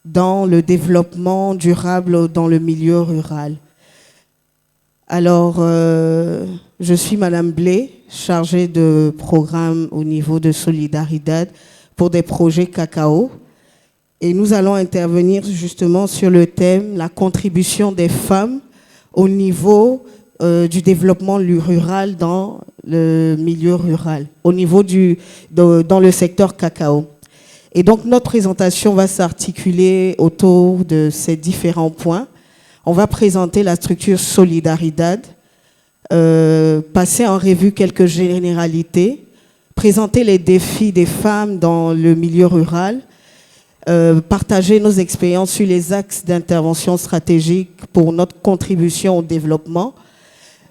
dans le développement durable dans le milieu rural. Alors, je suis Madame Blé, chargée de programme au niveau de Solidaridad pour des projets cacao. Et nous allons intervenir justement sur le thème la contribution des femmes au niveau du développement rural dans le milieu rural, au niveau dans le secteur cacao. Et donc notre présentation va s'articuler autour de ces différents points. On va présenter la structure Solidaridad, passer en revue quelques généralités, présenter les défis des femmes dans le milieu rural, partager nos expériences sur les axes d'intervention stratégique pour notre contribution au développement,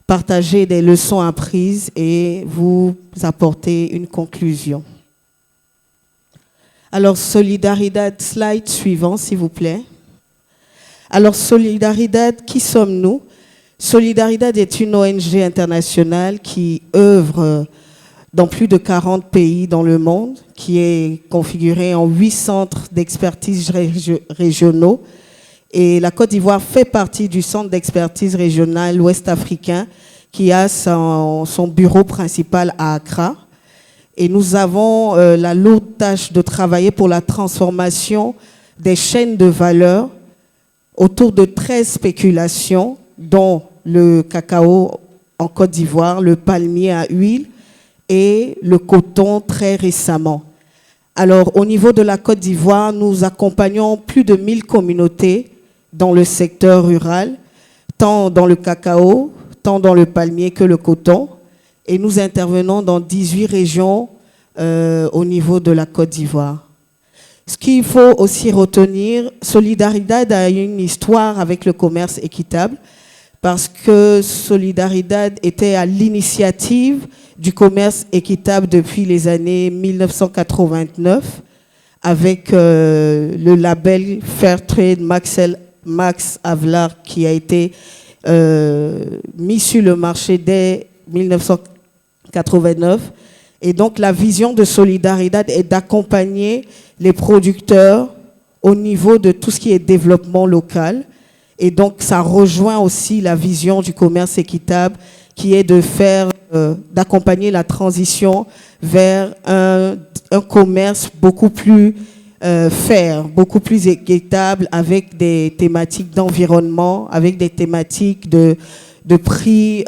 partager des leçons apprises et vous apporter une conclusion. Alors, Solidaridad, slide suivant, s'il vous plaît. Alors, Solidaridad, qui sommes-nous? Solidaridad est une ONG internationale qui œuvre dans plus de 40 pays dans le monde, qui est configurée en 8 centres d'expertise régionaux. Et la Côte d'Ivoire fait partie du centre d'expertise régional ouest-africain qui a son bureau principal à Accra. Et nous avons la lourde tâche de travailler pour la transformation des chaînes de valeur autour de 13 spéculations, dont le cacao en Côte d'Ivoire, le palmier à huile et le coton très récemment. Alors, au niveau de la Côte d'Ivoire, nous accompagnons plus de 1000 communautés dans le secteur rural, tant dans le cacao, tant dans le palmier que le coton. Et nous intervenons dans 18 régions au niveau de la Côte d'Ivoire. Ce qu'il faut aussi retenir, Solidaridad a une histoire avec le commerce équitable parce que Solidaridad était à l'initiative du commerce équitable depuis les années 1989 avec le label Fairtrade Max Havelaar qui a été mis sur le marché dès 1989. Et donc la vision de Solidaridad est d'accompagner les producteurs au niveau de tout ce qui est développement local. Et donc ça rejoint aussi la vision du commerce équitable qui est de d'accompagner la transition vers un commerce beaucoup plus fair, beaucoup plus équitable avec des thématiques d'environnement, avec des thématiques de prix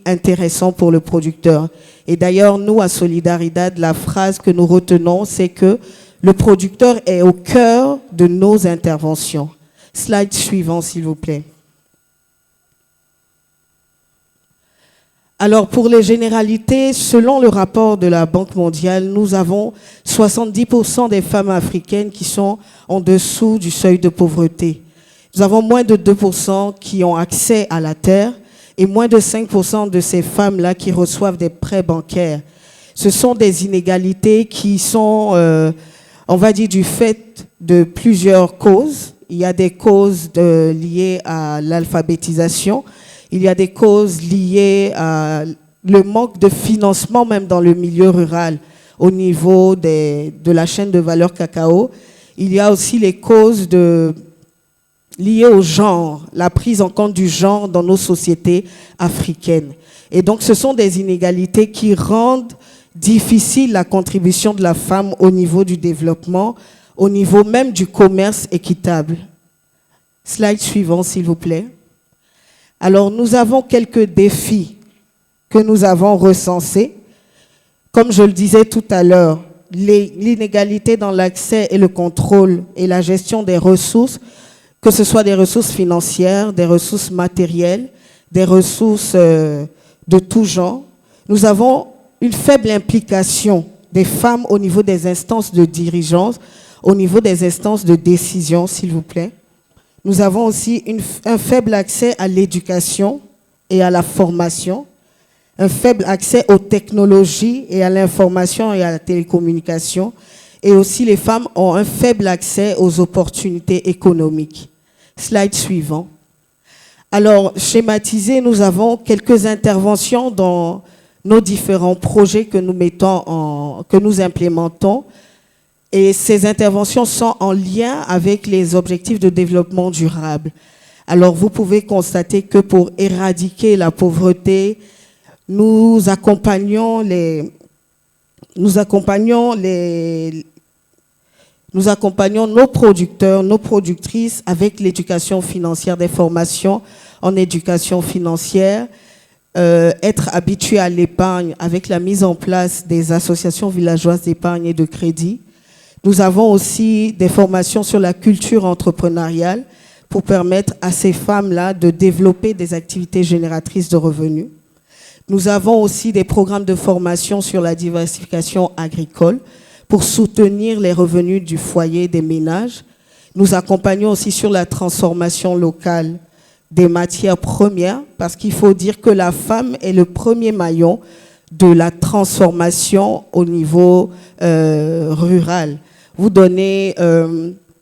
intéressants pour le producteur. Et d'ailleurs, nous, à Solidaridad, la phrase que nous retenons, c'est que le producteur est au cœur de nos interventions. Slide suivant, s'il vous plaît. Alors, pour les généralités, selon le rapport de la Banque mondiale, nous avons 70% des femmes africaines qui sont en dessous du seuil de pauvreté. Nous avons moins de 2% qui ont accès à la terre et moins de 5% de ces femmes-là qui reçoivent des prêts bancaires. Ce sont des inégalités qui sont, on va dire, du fait de plusieurs causes. Il y a des causes liées à l'alphabétisation. Il y a des causes liées à le manque de financement même dans le milieu rural au niveau de la chaîne de valeur cacao. Il y a aussi les causes liées au genre, la prise en compte du genre dans nos sociétés africaines. Et donc, ce sont des inégalités qui rendent difficile la contribution de la femme au niveau du développement, au niveau même du commerce équitable. Slide suivant, s'il vous plaît. Alors, nous avons quelques défis que nous avons recensés. Comme je le disais tout à l'heure, l'inégalité dans l'accès et le contrôle et la gestion des ressources, que ce soit des ressources financières, des ressources matérielles, des ressources de tout genre. Nous avons une faible implication des femmes au niveau des instances de dirigeance, au niveau des instances de décision, s'il vous plaît. Nous avons aussi un faible accès à l'éducation et à la formation, un faible accès aux technologies et à l'information et à la télécommunication. Et aussi, les femmes ont un faible accès aux opportunités économiques. Slide suivant. Alors, schématisé, nous avons quelques interventions dans nos différents projets que nous implémentons. Et ces interventions sont en lien avec les objectifs de développement durable. Alors, vous pouvez constater que pour éradiquer la pauvreté, nous accompagnons nos producteurs, nos productrices avec l'éducation financière, des formations en éducation financière, être habitué à l'épargne avec la mise en place des associations villageoises d'épargne et de crédit. Nous avons aussi des formations sur la culture entrepreneuriale pour permettre à ces femmes-là de développer des activités génératrices de revenus. Nous avons aussi des programmes de formation sur la diversification agricole pour soutenir les revenus du foyer des ménages. Nous accompagnons aussi sur la transformation locale des matières premières, parce qu'il faut dire que la femme est le premier maillon de la transformation au niveau rural. Vous donnez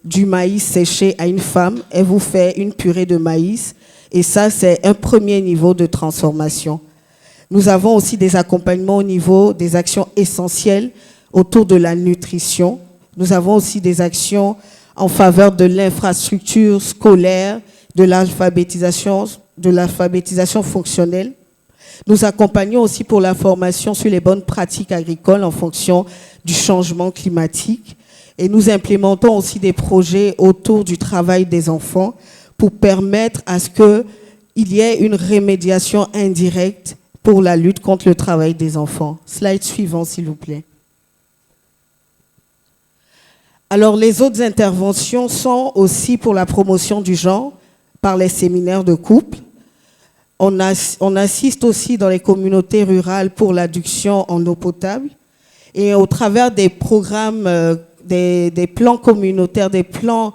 du maïs séché à une femme, elle vous fait une purée de maïs, et ça, c'est un premier niveau de transformation. Nous avons aussi des accompagnements au niveau des actions essentielles autour de la nutrition. Nous avons aussi des actions en faveur de l'infrastructure scolaire, de l'alphabétisation fonctionnelle. Nous accompagnons aussi pour la formation sur les bonnes pratiques agricoles en fonction du changement climatique. Et nous implémentons aussi des projets autour du travail des enfants pour permettre à ce qu'il y ait une remédiation indirecte pour la lutte contre le travail des enfants. Slide suivant, s'il vous plaît. Alors, les autres interventions sont aussi pour la promotion du genre par les séminaires de couple. On assiste aussi dans les communautés rurales pour l'adduction en eau potable. Et au travers des programmes, des plans communautaires, des plans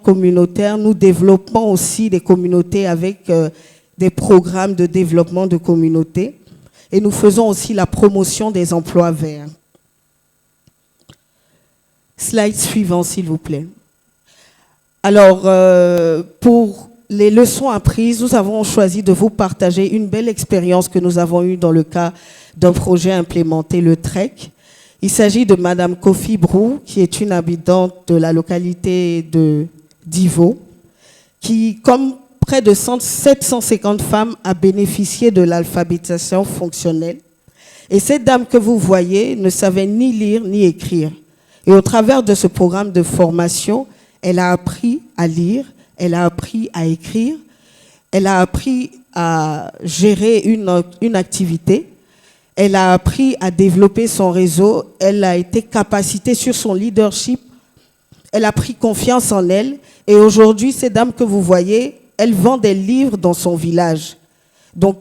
communautaires, nous développons aussi des communautés avec des programmes de développement de communautés. Et nous faisons aussi la promotion des emplois verts. Slide suivant, s'il vous plaît. Alors, pour les leçons apprises, nous avons choisi de vous partager une belle expérience que nous avons eue dans le cas d'un projet implémenté, le TREC. Il s'agit de Madame Kofi Brou, qui est une habitante de la localité de Divo, qui, comme près de 750 femmes, a bénéficié de l'alphabétisation fonctionnelle. Et cette dame que vous voyez ne savait ni lire ni écrire. Et au travers de ce programme de formation, elle a appris à lire, elle a appris à écrire, elle a appris à gérer une activité, elle a appris à développer son réseau, elle a été capacitée sur son leadership, elle a pris confiance en elle. Et aujourd'hui, cette dame que vous voyez, elle vend des livres dans son village. Donc,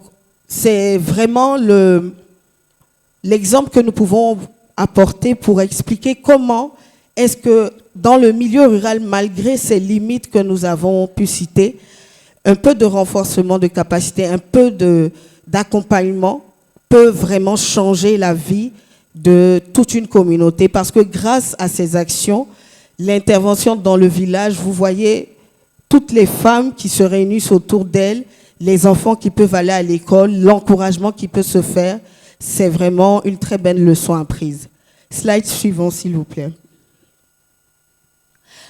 c'est vraiment l'exemple que nous pouvons apporter pour expliquer comment est-ce que dans le milieu rural, malgré ces limites que nous avons pu citer, un peu de renforcement de capacité, un peu d'accompagnement peut vraiment changer la vie de toute une communauté. Parce que grâce à ces actions, l'intervention dans le village, vous voyez toutes les femmes qui se réunissent autour d'elles, les enfants qui peuvent aller à l'école, l'encouragement qui peut se faire, c'est vraiment une très belle leçon apprise. Slide suivant, s'il vous plaît.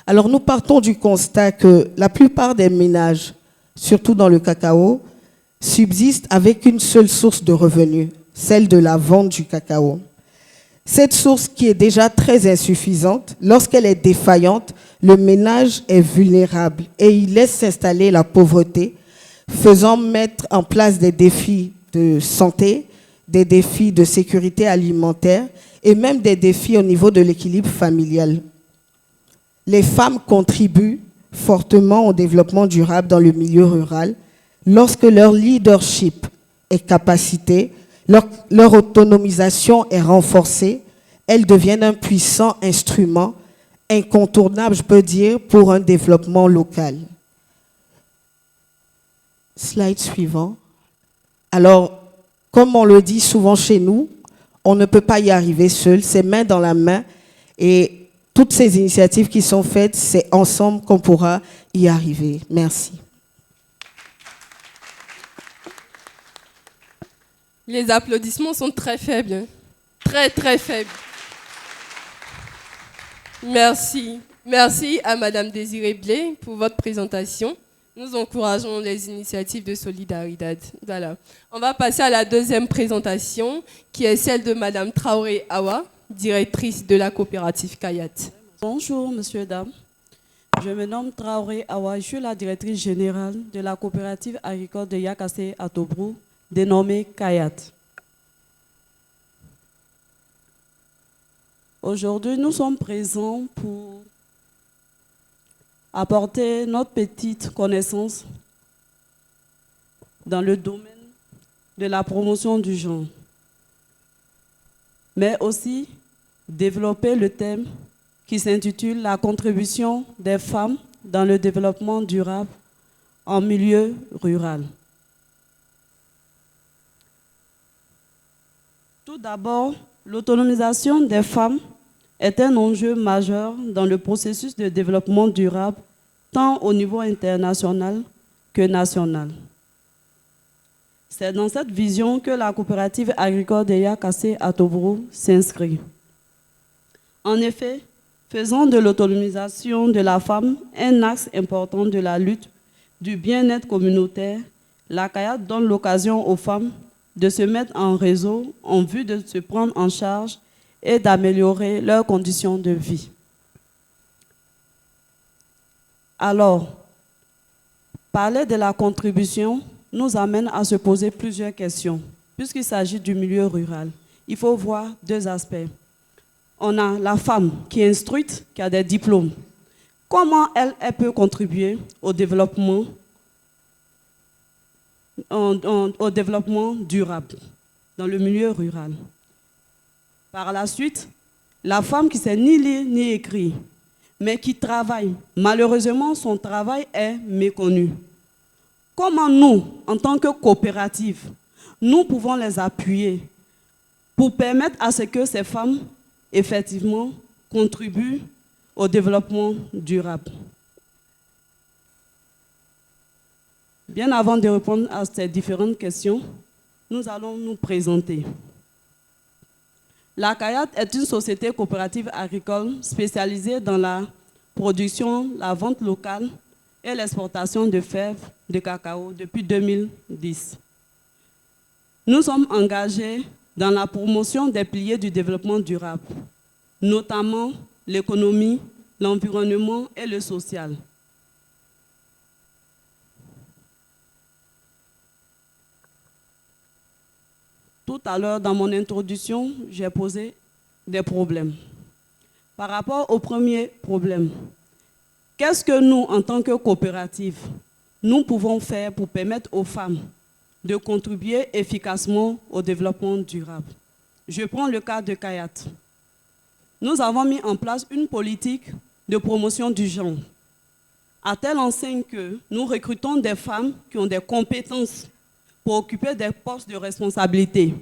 Alors, nous partons du constat que la plupart des ménages, surtout dans le cacao, subsistent avec une seule source de revenus, celle de la vente du cacao. Cette source qui est déjà très insuffisante, lorsqu'elle est défaillante, le ménage est vulnérable et il laisse s'installer la pauvreté, faisant mettre en place des défis de santé, des défis de sécurité alimentaire et même des défis au niveau de l'équilibre familial. Les femmes contribuent fortement au développement durable dans le milieu rural lorsque leur leadership est capacité, leur autonomisation est renforcée, elles deviennent un puissant instrument, incontournable, je peux dire, pour un développement local. Slide suivant. Alors, comme on le dit souvent chez nous, on ne peut pas y arriver seul, c'est main dans la main. Et toutes ces initiatives qui sont faites, c'est ensemble qu'on pourra y arriver. Merci. Les applaudissements sont très faibles. Très, très faibles. Merci. Merci à Madame Désirée Blé pour votre présentation. Nous encourageons les initiatives de Solidaridad. Voilà. On va passer à la deuxième présentation, qui est celle de Madame Traoré Awa, directrice de la coopérative Kayat. Bonjour, monsieur, dames. Je me nomme Traoré Awa, je suis la directrice générale de la coopérative agricole de Yakassé à Tobrou, dénommée Kayat. Aujourd'hui, nous sommes présents pour apporter notre petite connaissance dans le domaine de la promotion du genre, mais aussi développer le thème qui s'intitule « La contribution des femmes dans le développement durable en milieu rural ». Tout d'abord, l'autonomisation des femmes est un enjeu majeur dans le processus de développement durable, tant au niveau international que national. C'est dans cette vision que la coopérative agricole de Yakassé à Tobrou s'inscrit. En effet, faisant de l'autonomisation de la femme un axe important de la lutte du bien-être communautaire, la Kayat donne l'occasion aux femmes de se mettre en réseau en vue de se prendre en charge et d'améliorer leurs conditions de vie. Alors, parler de la contribution nous amène à se poser plusieurs questions. Puisqu'il s'agit du milieu rural, il faut voir deux aspects. On a la femme qui est instruite, qui a des diplômes. Comment elle peut contribuer au développement durable dans le milieu rural? Par la suite, la femme qui ne sait ni lire ni écrire, mais qui travaille, malheureusement, son travail est méconnu. Comment nous, en tant que coopérative, nous pouvons les appuyer pour permettre à ce que ces femmes, effectivement, contribuent au développement durable? Bien avant de répondre à ces différentes questions, nous allons nous présenter. La Kayat est une société coopérative agricole spécialisée dans la production, la vente locale et l'exportation de fèves de cacao depuis 2010. Nous sommes engagés dans la promotion des piliers du développement durable, notamment l'économie, l'environnement et le social. Tout à l'heure, dans mon introduction, j'ai posé des problèmes. Par rapport au premier problème, qu'est-ce que nous, en tant que coopérative, nous pouvons faire pour permettre aux femmes de contribuer efficacement au développement durable? Je prends le cas de Kayat. Nous avons mis en place une politique de promotion du genre, à telle enseigne que nous recrutons des femmes qui ont des compétences pour occuper des postes de responsabilité.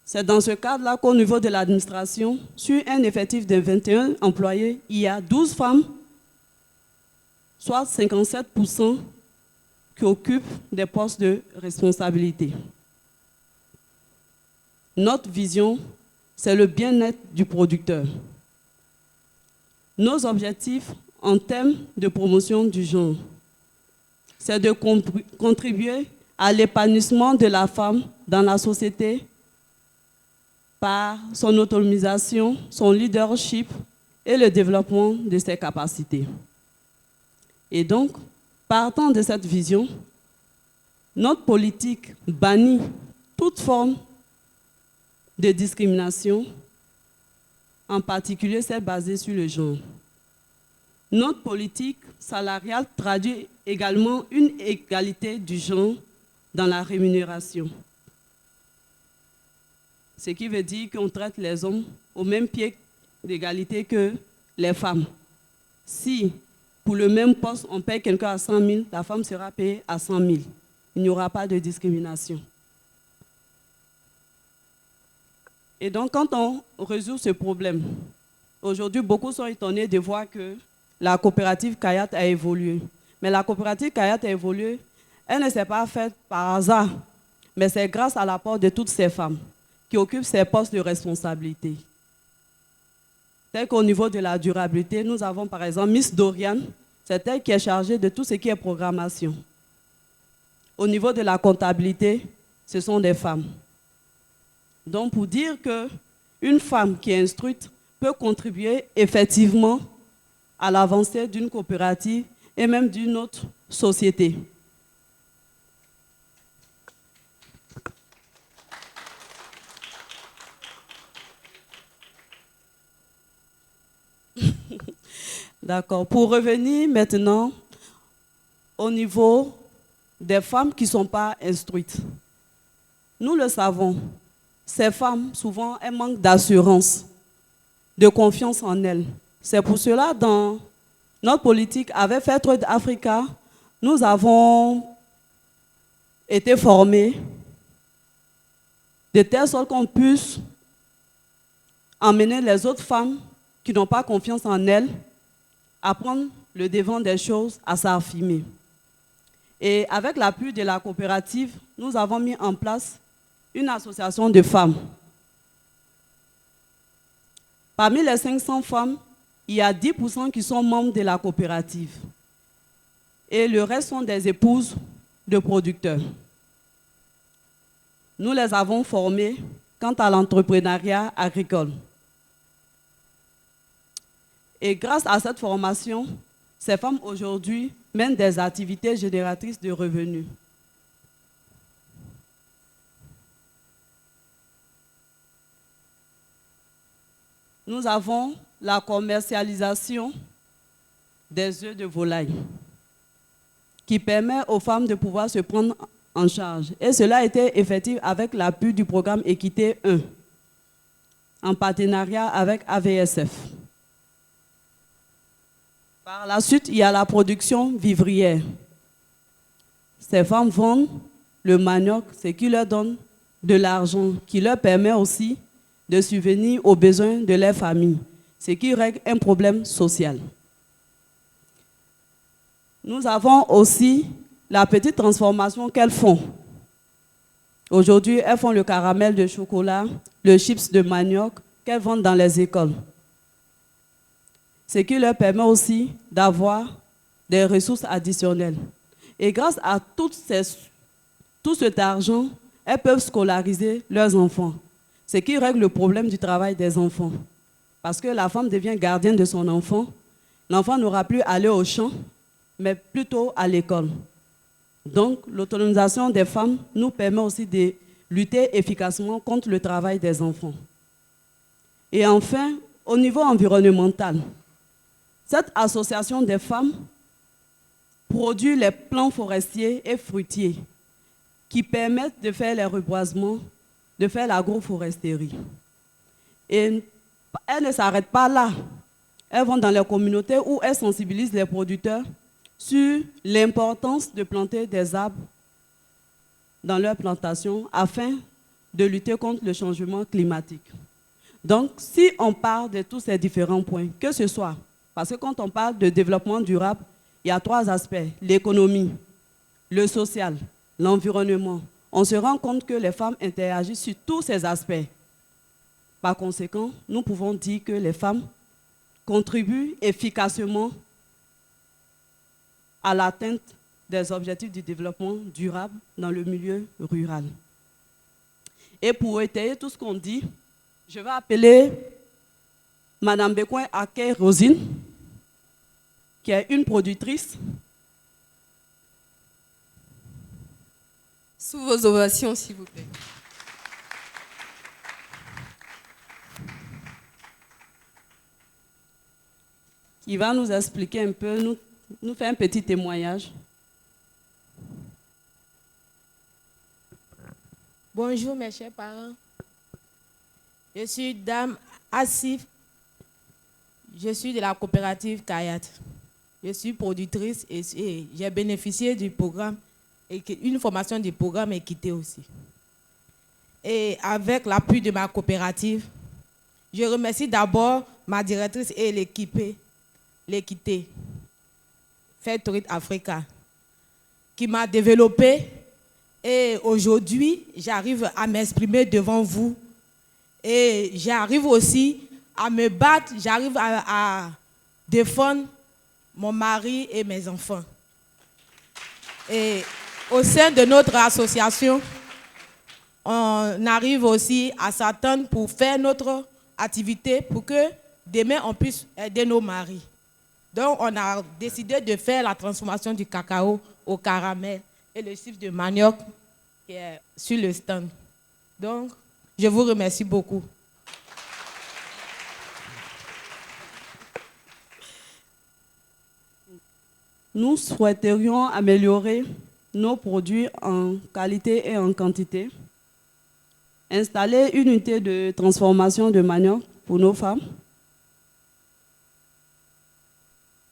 C'est dans ce cadre-là qu'au niveau de l'administration, sur un effectif de 21 employés, il y a 12 femmes, soit 57%, qui occupent des postes de responsabilité. Notre vision, c'est le bien-être du producteur. Nos objectifs en termes de promotion du genre, c'est de contribuer à l'épanouissement de la femme dans la société par son autonomisation, son leadership et le développement de ses capacités. Et donc, partant de cette vision, notre politique bannit toute forme de discrimination, en particulier celle basée sur le genre. Notre politique salariale traduit également une égalité du genre dans la rémunération. Ce qui veut dire qu'on traite les hommes au même pied d'égalité que les femmes. Si pour le même poste, on paye quelqu'un à 100 000, la femme sera payée à 100 000. Il n'y aura pas de discrimination. Et donc, quand on résout ce problème, aujourd'hui, beaucoup sont étonnés de voir que la coopérative Kayat a évolué. Mais la coopérative Kayat a évolué, elle ne s'est pas faite par hasard, mais c'est grâce à l'apport de toutes ces femmes qui occupent ces postes de responsabilité. Tel qu'au niveau de la durabilité, nous avons par exemple Miss Dorian, c'est elle qui est chargée de tout ce qui est programmation. Au niveau de la comptabilité, ce sont des femmes. Donc pour dire qu'une femme qui est instruite peut contribuer effectivement à l'avancée d'une coopérative et même d'une autre société. D'accord. Pour revenir maintenant au niveau des femmes qui ne sont pas instruites. Nous le savons, ces femmes, souvent, elles manquent d'assurance, de confiance en elles. C'est pour cela, dans notre politique avec Fair Trade Africa, nous avons été formés de telle sorte qu'on puisse emmener les autres femmes qui n'ont pas confiance en elles à prendre le devant des choses, à s'affirmer. Et avec l'appui de la coopérative, nous avons mis en place une association de femmes. Parmi les 500 femmes, il y a 10% qui sont membres de la coopérative. Et le reste sont des épouses de producteurs. Nous les avons formées quant à l'entrepreneuriat agricole. Et grâce à cette formation, ces femmes aujourd'hui mènent des activités génératrices de revenus. Nous avons la commercialisation des œufs de volaille qui permet aux femmes de pouvoir se prendre en charge. Et cela a été effectif avec l'appui du programme Équité 1 en partenariat avec AVSF. Par la suite, il y a la production vivrière. Ces femmes vendent le manioc, ce qui leur donne de l'argent, qui leur permet aussi de subvenir aux besoins de leur famille, ce qui règle un problème social. Nous avons aussi la petite transformation qu'elles font. Aujourd'hui, elles font le caramel de chocolat, le chips de manioc qu'elles vendent dans les écoles. Ce qui leur permet aussi d'avoir des ressources additionnelles. Et grâce à tout cet argent, elles peuvent scolariser leurs enfants, ce qui règle le problème du travail des enfants. Parce que la femme devient gardienne de son enfant, l'enfant n'aura plus à aller au champ, mais plutôt à l'école. Donc, l'autonomisation des femmes nous permet aussi de lutter efficacement contre le travail des enfants. Et enfin, au niveau environnemental, cette association des femmes produit les plants forestiers et fruitiers qui permettent de faire les reboisements, de faire l'agroforesterie. Et elles ne s'arrêtent pas là. Elles vont dans les communautés où elles sensibilisent les producteurs sur l'importance de planter des arbres dans leurs plantations afin de lutter contre le changement climatique. Donc, si on parle de tous ces différents points, que ce soit, parce que quand on parle de développement durable, il y a 3 aspects, l'économie, le social, l'environnement. On se rend compte que les femmes interagissent sur tous ces aspects. Par conséquent, nous pouvons dire que les femmes contribuent efficacement à l'atteinte des objectifs du développement durable dans le milieu rural. Et pour étayer tout ce qu'on dit, je vais appeler Mme Bekoin Ake Rosine, qui est une productrice. Sous vos ovations, s'il vous plaît. Qui va nous expliquer un peu, nous faire un petit témoignage. Bonjour mes chers parents. Je suis Dame Assif. Je suis de la coopérative Kayat. Je suis productrice et j'ai bénéficié du programme, une formation du programme Équité aussi. Et avec l'appui de ma coopérative, je remercie d'abord ma directrice et l'équité, Fair Trade Africa, qui m'a développé. Et aujourd'hui, j'arrive à m'exprimer devant vous Et j'arrive aussi à me battre, j'arrive à défendre mon mari et mes enfants. Et au sein de notre association, on arrive aussi à s'attendre pour faire notre activité pour que demain on puisse aider nos maris. Donc on a décidé de faire la transformation du cacao au caramel et le sucre de manioc qui est sur le stand. Donc je vous remercie beaucoup. Nous souhaiterions améliorer nos produits en qualité et en quantité, installer une unité de transformation de manioc pour nos femmes,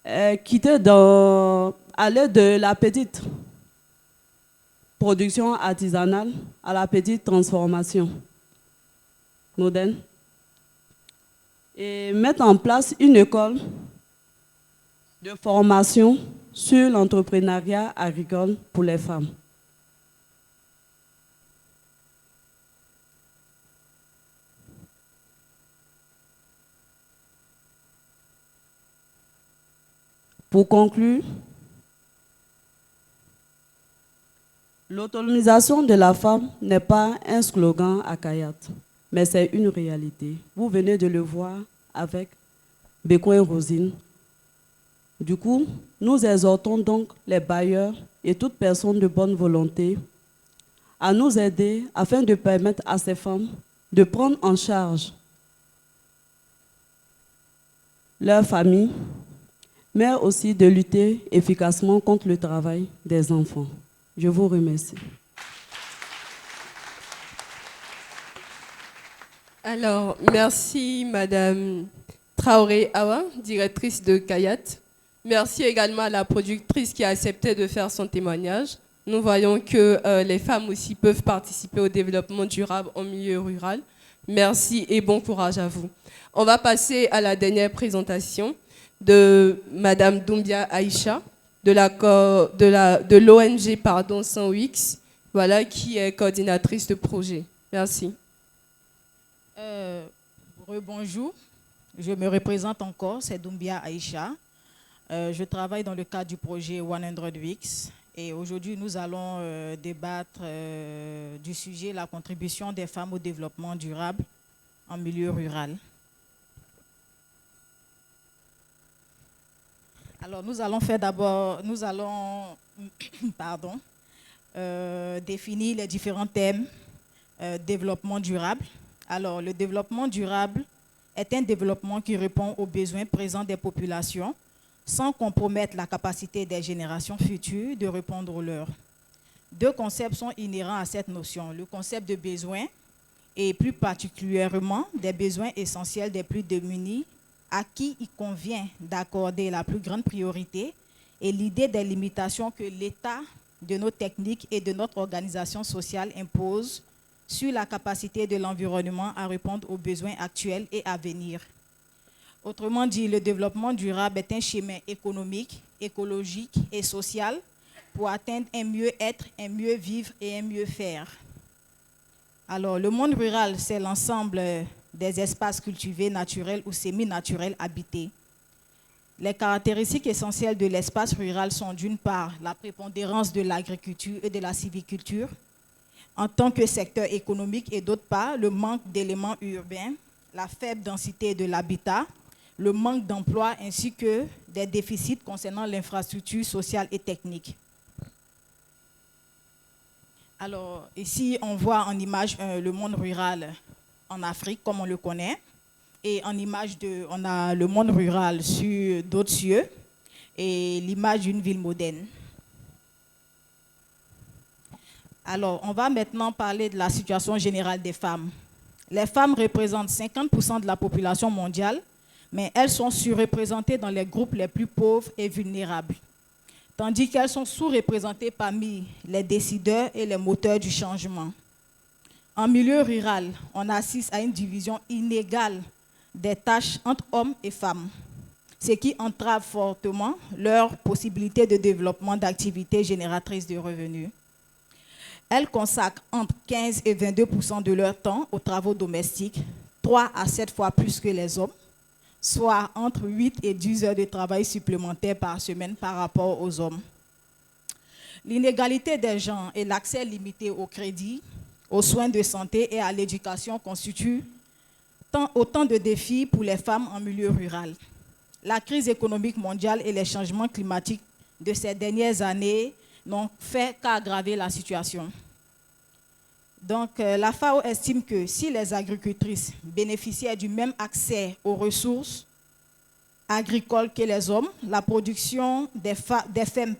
aller de la petite production artisanale à la petite transformation moderne et mettre en place une école de formation sur l'entrepreneuriat agricole pour les femmes. Pour conclure, l'autonomisation de la femme n'est pas un slogan à Kayat, mais c'est une réalité. Vous venez de le voir avec Beko et Rosine. Du coup, nous exhortons donc les bailleurs et toute personne de bonne volonté à nous aider afin de permettre à ces femmes de prendre en charge leur famille, mais aussi de lutter efficacement contre le travail des enfants. Je vous remercie. Alors, merci Madame Traoré Awa, directrice de Kayat. Merci également à la productrice qui a accepté de faire son témoignage. Nous voyons que les femmes aussi peuvent participer au développement durable en milieu rural. Merci et bon courage à vous. On va passer à la dernière présentation de Madame Doumbia Aïcha, de l'ONG 100X, voilà, qui est coordinatrice de projet. Merci. Bonjour, je me représente encore, c'est Doumbia Aïcha. Je travaille dans le cadre du projet 100X et aujourd'hui nous allons débattre du sujet la contribution des femmes au développement durable en milieu rural. Alors nous allons définir les différents thèmes développement durable. Alors le développement durable est un développement qui répond aux besoins présents des populations sans compromettre la capacité des générations futures de répondre aux leurs. Deux concepts sont inhérents à cette notion, le concept de besoin et plus particulièrement des besoins essentiels des plus démunis à qui il convient d'accorder la plus grande priorité et l'idée des limitations que l'état de nos techniques et de notre organisation sociale impose sur la capacité de l'environnement à répondre aux besoins actuels et à venir. Autrement dit, le développement durable est un chemin économique, écologique et social pour atteindre un mieux-être, un mieux-vivre et un mieux-faire. Alors, le monde rural, c'est l'ensemble des espaces cultivés, naturels ou semi-naturels habités. Les caractéristiques essentielles de l'espace rural sont d'une part la prépondérance de l'agriculture et de la sylviculture en tant que secteur économique et d'autre part le manque d'éléments urbains, la faible densité de l'habitat, le manque d'emploi ainsi que des déficits concernant l'infrastructure sociale et technique. Alors ici on voit en image le monde rural en Afrique comme on le connaît et en image on a le monde rural sur d'autres cieux et l'image d'une ville moderne. Alors, on va maintenant parler de la situation générale des femmes. Les femmes représentent 50% de la population mondiale, mais elles sont surreprésentées dans les groupes les plus pauvres et vulnérables, tandis qu'elles sont sous-représentées parmi les décideurs et les moteurs du changement. En milieu rural, on assiste à une division inégale des tâches entre hommes et femmes, ce qui entrave fortement leur possibilité de développement d'activités génératrices de revenus. Elles consacrent entre 15 et 22% de leur temps aux travaux domestiques, 3 à 7 fois plus que les hommes, soit entre 8 et 10 heures de travail supplémentaires par semaine par rapport aux hommes. L'inégalité des genres et l'accès limité au crédit, aux soins de santé et à l'éducation constituent autant de défis pour les femmes en milieu rural. La crise économique mondiale et les changements climatiques de ces dernières années n'ont fait qu'aggraver la situation. Donc, la FAO estime que si les agricultrices bénéficiaient du même accès aux ressources agricoles que les hommes, la production des fermes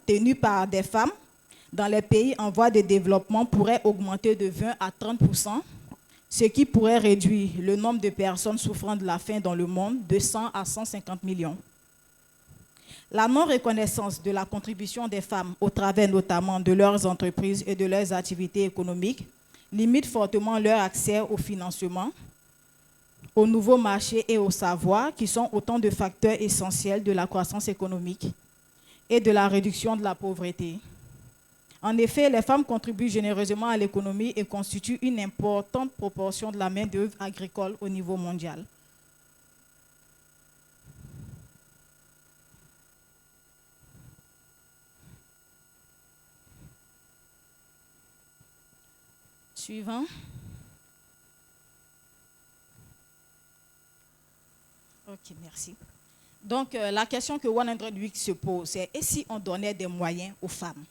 tenues par des femmes dans les pays en voie de développement pourrait augmenter de 20 à 30%, ce qui pourrait réduire le nombre de personnes souffrant de la faim dans le monde de 100 à 150 millions. La non-reconnaissance de la contribution des femmes au travers notamment de leurs entreprises et de leurs activités économiques limite fortement leur accès au financement, aux nouveaux marchés et au savoir, qui sont autant de facteurs essentiels de la croissance économique et de la réduction de la pauvreté. En effet, les femmes contribuent généreusement à l'économie et constituent une importante proportion de la main-d'œuvre agricole au niveau mondial. Suivant. Ok, merci. Donc, la question que 100 Weeks se pose, c'est et si on donnait des moyens aux femmes?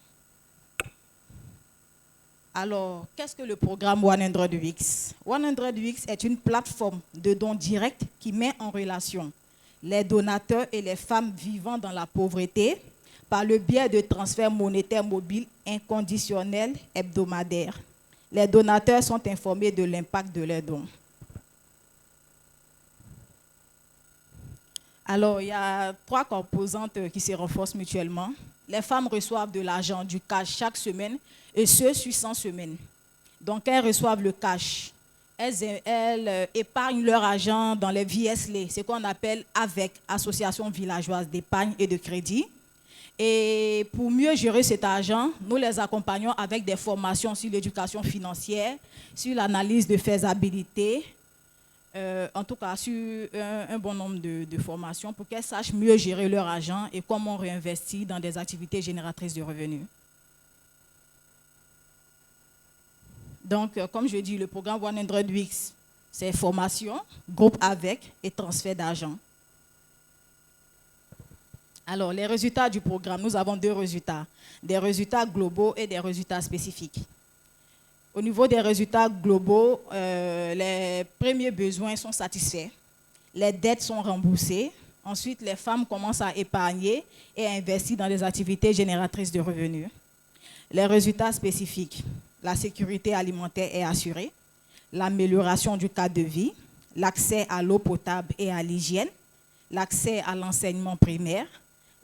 Alors, qu'est-ce que le programme 100 Weeks? 100 Weeks est une plateforme de dons directs qui met en relation les donateurs et les femmes vivant dans la pauvreté par le biais de transferts monétaires mobiles inconditionnels hebdomadaires. Les donateurs sont informés de l'impact de leurs dons. Alors, il y a 3 composantes qui se renforcent mutuellement. Les femmes reçoivent de l'argent, du cash chaque semaine, et ce, sur 100 semaines. Donc, elles reçoivent le cash. Elles épargnent leur argent dans les VSL, ce qu'on appelle AVEC, Association villageoise d'épargne et de crédit. Et pour mieux gérer cet argent, nous les accompagnons avec des formations sur l'éducation financière, sur l'analyse de faisabilité, en tout cas sur un bon nombre de formations pour qu'elles sachent mieux gérer leur argent et comment réinvestir dans des activités génératrices de revenus. Donc, comme je dis, le programme 100 Weeks, c'est formation, groupe avec et transfert d'argent. Alors, les résultats du programme, nous avons 2 résultats, des résultats globaux et des résultats spécifiques. Au niveau des résultats globaux, les premiers besoins sont satisfaits, les dettes sont remboursées, ensuite les femmes commencent à épargner et à investir dans des activités génératrices de revenus. Les résultats spécifiques, la sécurité alimentaire est assurée, l'amélioration du cadre de vie, l'accès à l'eau potable et à l'hygiène, l'accès à l'enseignement primaire,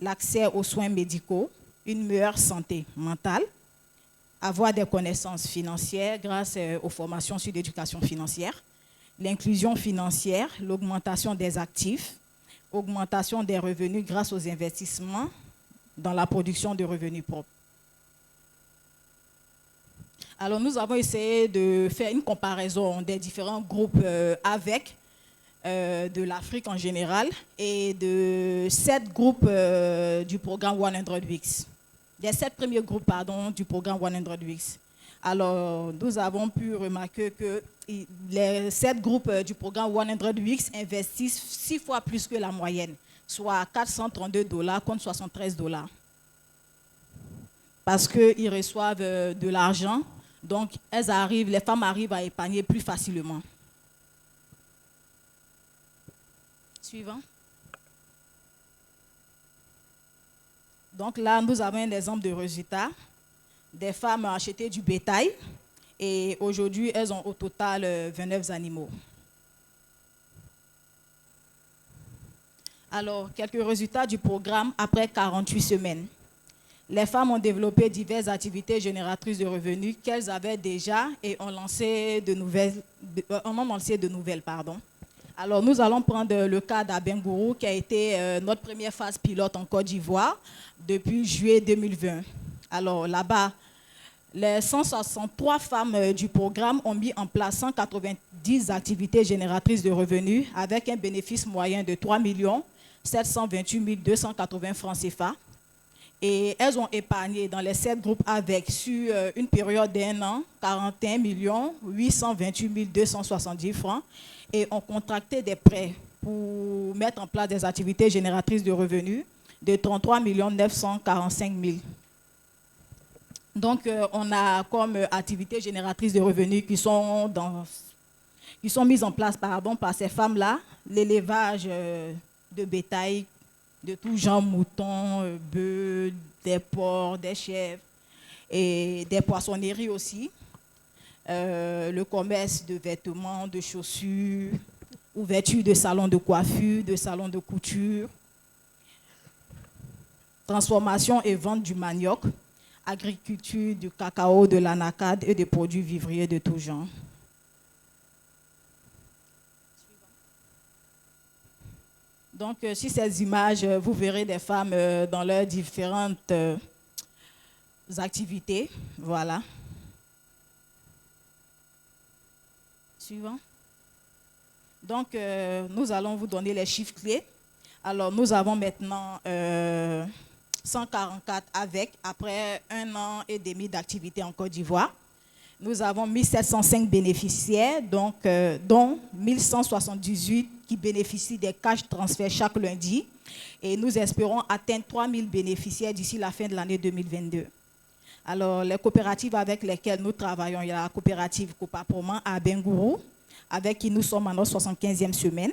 l'accès aux soins médicaux, une meilleure santé mentale, avoir des connaissances financières grâce aux formations sur l'éducation financière, l'inclusion financière, l'augmentation des actifs, augmentation des revenus grâce aux investissements dans la production de revenus propres. Alors, nous avons essayé de faire une comparaison des différents groupes avec de l'Afrique en général et de 7 groupes du programme 100 Weeks. Des 7 premiers groupes du programme 100 Weeks. Alors, nous avons pu remarquer que les 7 groupes du programme 100 Weeks investissent 6 fois plus que la moyenne, soit $432 contre $73. Parce qu'ils reçoivent de l'argent, donc les femmes arrivent à épargner plus facilement. Suivant. Donc là, nous avons un exemple de résultat. Des femmes ont acheté du bétail et aujourd'hui, elles ont au total 29 animaux. Alors, quelques résultats du programme après 48 semaines. Les femmes ont développé diverses activités génératrices de revenus qu'elles avaient déjà et ont lancé de nouvelles. Alors, nous allons prendre le cas d'Abengourou, qui a été notre première phase pilote en Côte d'Ivoire depuis juillet 2020. Alors, là-bas, Les 163 femmes du programme ont mis en place 190 activités génératrices de revenus avec un bénéfice moyen de 3 728 280 francs CFA. Et elles ont épargné dans les 7 groupes avec, sur une période d'1 an, 41 828 270 francs et ont contracté des prêts pour mettre en place des activités génératrices de revenus de 33 945 000. Donc, on a comme activités génératrices de revenus qui sont mises en place par ces femmes-là, l'élevage de bétail, de tout genre, moutons, bœufs, des porcs, des chèvres et des poissonneries aussi, le commerce de vêtements, de chaussures, ouverture de salons de coiffure, de salons de couture, transformation et vente du manioc, agriculture du cacao, de l'anacade et des produits vivriers de tout genre. Donc, sur ces images, vous verrez des femmes dans leurs différentes activités. Voilà. Suivant. Donc, nous allons vous donner les chiffres clés. Alors, nous avons maintenant 144 après 1 an et demi d'activité en Côte d'Ivoire. Nous avons 1705 bénéficiaires, donc, dont 1178 qui bénéficient des cash transferts chaque lundi. Et nous espérons atteindre 3000 bénéficiaires d'ici la fin de l'année 2022. Alors, les coopératives avec lesquelles nous travaillons, il y a la coopérative Copaproman à Bengourou, avec qui nous sommes à notre 75e semaine.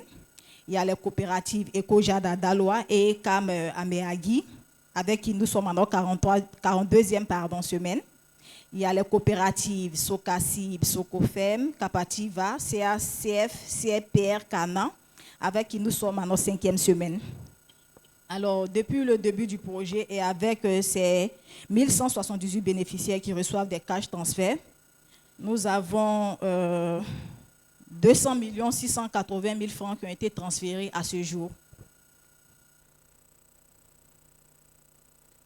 Il y a les coopératives Ekojada d'Aloa et Ekam Ameagi, avec qui nous sommes à notre 42e semaine. Il y a les coopératives Sokasib, Sokofem, Kapativa, CACF, CFPR, Cana, avec qui nous sommes à notre 5e semaine. Alors, depuis le début du projet et avec ces 1178 bénéficiaires qui reçoivent des cash transferts, nous avons 200 680 000 francs qui ont été transférés à ce jour.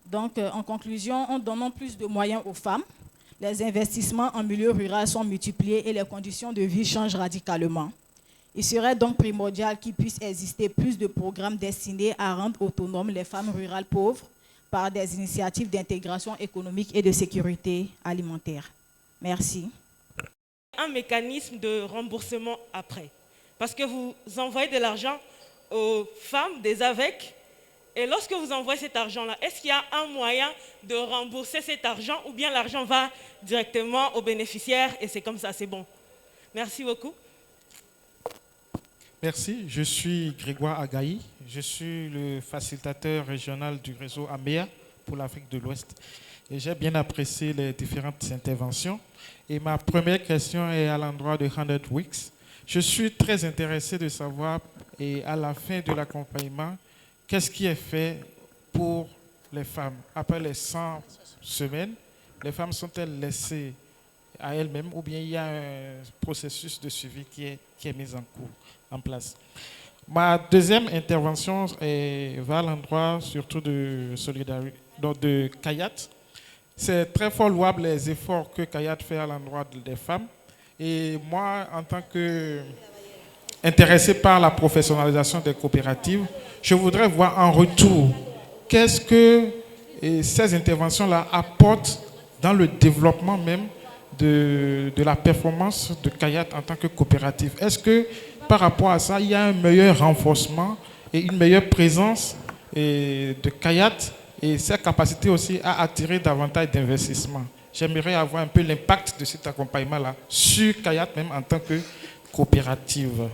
Donc, en conclusion, en donnant plus de moyens aux femmes, les investissements en milieu rural sont multipliés et les conditions de vie changent radicalement. Il serait donc primordial qu'il puisse exister plus de programmes destinés à rendre autonomes les femmes rurales pauvres par des initiatives d'intégration économique et de sécurité alimentaire. Merci. Un mécanisme de remboursement après. Parce que vous envoyez de l'argent aux femmes des AVEC, et lorsque vous envoyez cet argent-là, est-ce qu'il y a un moyen de rembourser cet argent ou bien l'argent va directement aux bénéficiaires et c'est comme ça, c'est bon? Merci beaucoup. Merci, je suis Grégoire Agaï, je suis le facilitateur régional du réseau AMEA pour l'Afrique de l'Ouest. Et j'ai bien apprécié les différentes interventions. Et ma première question est à l'endroit de 100 Weeks. Je suis très intéressé de savoir, et à la fin de l'accompagnement, qu'est-ce qui est fait pour les femmes? Après les 100 semaines, les femmes sont-elles laissées à elles-mêmes ou bien il y a un processus de suivi qui est mis en place? Ma deuxième intervention va à l'endroit surtout de solidarité, donc de Kayat. C'est très fort louable les efforts que Kayat fait à l'endroit des femmes. Et moi, en tant qu'intéressé par la professionnalisation des coopératives, je voudrais voir en retour qu'est-ce que ces interventions-là apportent dans le développement même de la performance de Kayat en tant que coopérative. Est-ce que par rapport à ça, il y a un meilleur renforcement et une meilleure présence de Kayat et sa capacité aussi à attirer davantage d'investissements? J'aimerais avoir un peu l'impact de cet accompagnement-là sur Kayat même en tant que coopérative.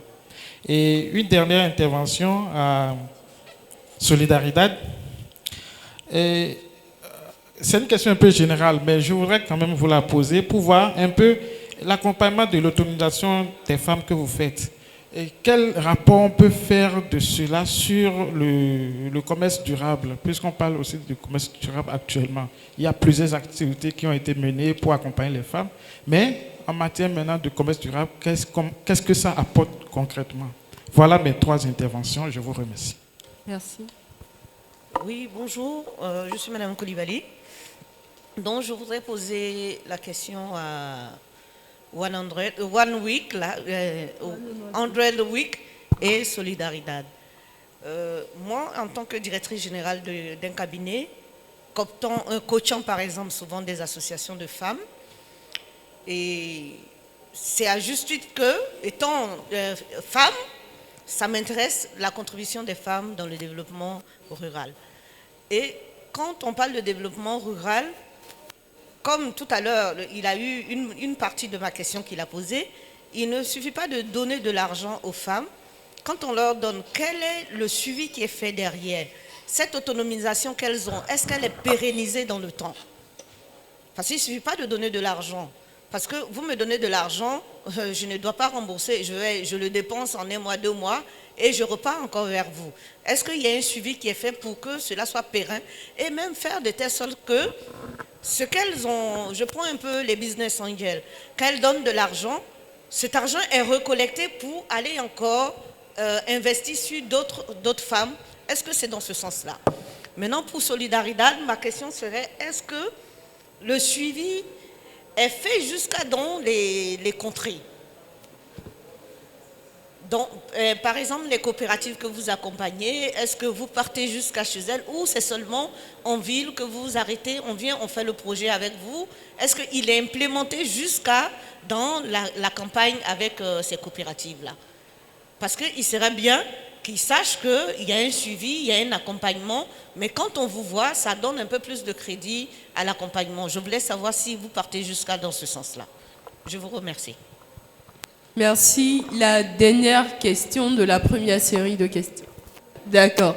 Et une dernière intervention à Solidaridad. C'est une question un peu générale, mais je voudrais quand même vous la poser pour voir un peu l'accompagnement de l'autonomisation des femmes que vous faites. Et quel rapport on peut faire de cela sur le commerce durable, puisqu'on parle aussi du commerce durable actuellement. Il y a plusieurs activités qui ont été menées pour accompagner les femmes, mais en matière maintenant de commerce durable, qu'est-ce que ça apporte concrètement? Voilà mes 3 interventions, je vous remercie. Merci. Oui, bonjour, je suis Madame Koulibaly. Donc, je voudrais poser la question à One Week, 100 Week et Solidaridad. Moi, en tant que directrice générale d'un cabinet, coachant par exemple souvent des associations de femmes, et c'est à juste titre que, étant femme, ça m'intéresse la contribution des femmes dans le développement rural. Et quand on parle de développement rural, comme tout à l'heure, il a eu une partie de ma question qu'il a posée, il ne suffit pas de donner de l'argent aux femmes. Quand on leur donne, quel est le suivi qui est fait derrière? Cette autonomisation qu'elles ont, est-ce qu'elle est pérennisée dans le temps? Parce qu'il ne suffit pas de donner de l'argent. Parce que vous me donnez de l'argent, je ne dois pas rembourser, je le dépense en 1 mois, 2 mois, et je repars encore vers vous. Est-ce qu'il y a un suivi qui est fait pour que cela soit pérenne et même faire de telle sorte que ce qu'elles ont, je prends un peu les business angels, qu'elles donnent de l'argent, cet argent est recollecté pour aller encore investir sur d'autres femmes. Est-ce que c'est dans ce sens-là? Maintenant, pour Solidaridad, ma question serait, est-ce que le suivi est fait jusqu'à dans les contrées? Donc, par exemple, les coopératives que vous accompagnez, est-ce que vous partez jusqu'à chez elles ou c'est seulement en ville que vous vous arrêtez, on vient, on fait le projet avec vous? Est-ce qu'il est implémenté jusqu'à dans la campagne avec ces coopératives-là? Parce qu'il serait bien qu'ils sachent qu'il y a un suivi, il y a un accompagnement, mais quand on vous voit, ça donne un peu plus de crédit à l'accompagnement. Je voulais savoir si vous partez jusqu'à dans ce sens-là. Je vous remercie. Merci. La dernière question de la première série de questions. D'accord.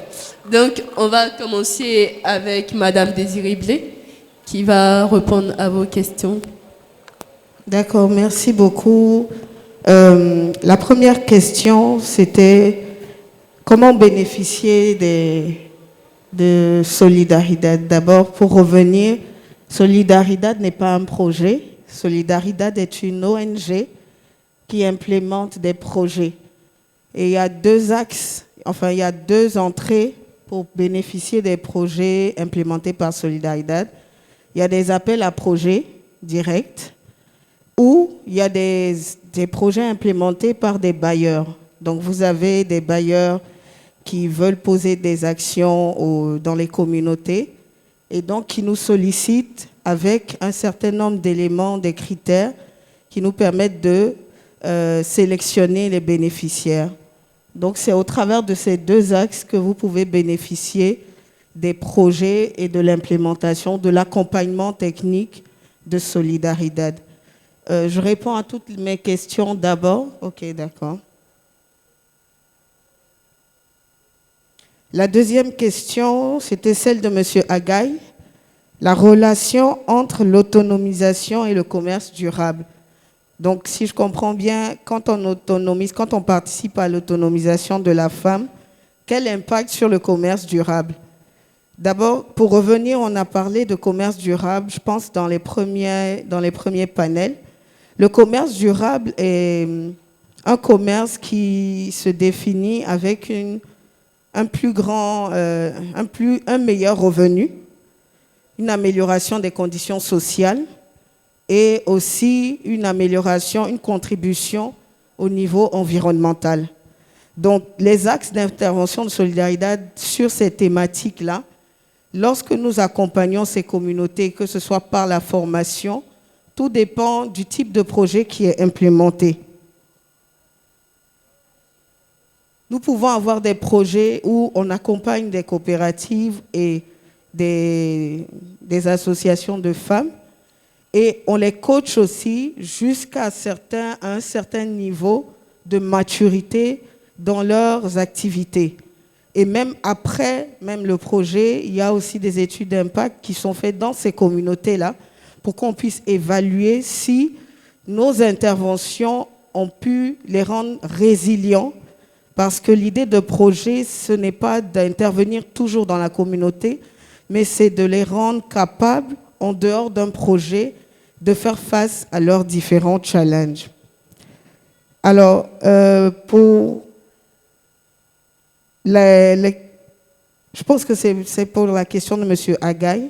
Donc, on va commencer avec Madame Désirée Blé, qui va répondre à vos questions. D'accord, merci beaucoup. La première question, c'était comment bénéficier de Solidaridad. D'abord, pour revenir, Solidaridad n'est pas un projet. Solidaridad est une ONG qui implémente des projets. Et il y a 2 axes, enfin il y a 2 entrées pour bénéficier des projets implémentés par Solidaridad. Il y a des appels à projets directs ou il y a des projets implémentés par des bailleurs. Donc vous avez des bailleurs qui veulent poser des actions dans les communautés et donc qui nous sollicitent avec un certain nombre d'éléments, des critères qui nous permettent de sélectionner les bénéficiaires. Donc c'est au travers de ces 2 axes que vous pouvez bénéficier des projets et de l'implémentation, de l'accompagnement technique de Solidaridad. Je réponds à toutes mes questions d'abord. Ok, d'accord. La deuxième question, c'était celle de M. Agaï. La relation entre l'autonomisation et le commerce durable. Donc, si je comprends bien, quand on participe à l'autonomisation de la femme, quel impact sur le commerce durable? D'abord, pour revenir, on a parlé de commerce durable, je pense, dans les premiers panels. Le commerce durable est un commerce qui se définit avec un meilleur revenu, une amélioration des conditions sociales, et aussi une amélioration, une contribution au niveau environnemental. Donc, les axes d'intervention de Solidaridad sur ces thématiques-là, lorsque nous accompagnons ces communautés, que ce soit par la formation, tout dépend du type de projet qui est implémenté. Nous pouvons avoir des projets où on accompagne des coopératives et des associations de femmes, et on les coach aussi jusqu'à un certain niveau de maturité dans leurs activités. Et même après le projet, il y a aussi des études d'impact qui sont faites dans ces communautés-là pour qu'on puisse évaluer si nos interventions ont pu les rendre résilients. Parce que l'idée de projet, ce n'est pas d'intervenir toujours dans la communauté, mais c'est de les rendre capables, en dehors d'un projet, de faire face à leurs différents challenges. Alors, je pense que c'est pour la question de M. Agaï.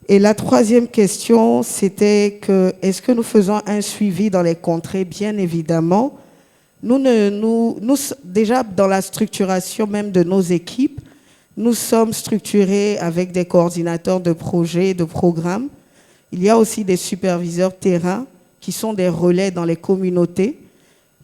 Et la troisième question, c'était que est-ce que nous faisons un suivi dans les contrées? Bien évidemment. Déjà, dans la structuration même de nos équipes, nous sommes structurés avec des coordinateurs de projets, de programmes. Il y a aussi des superviseurs terrain qui sont des relais dans les communautés.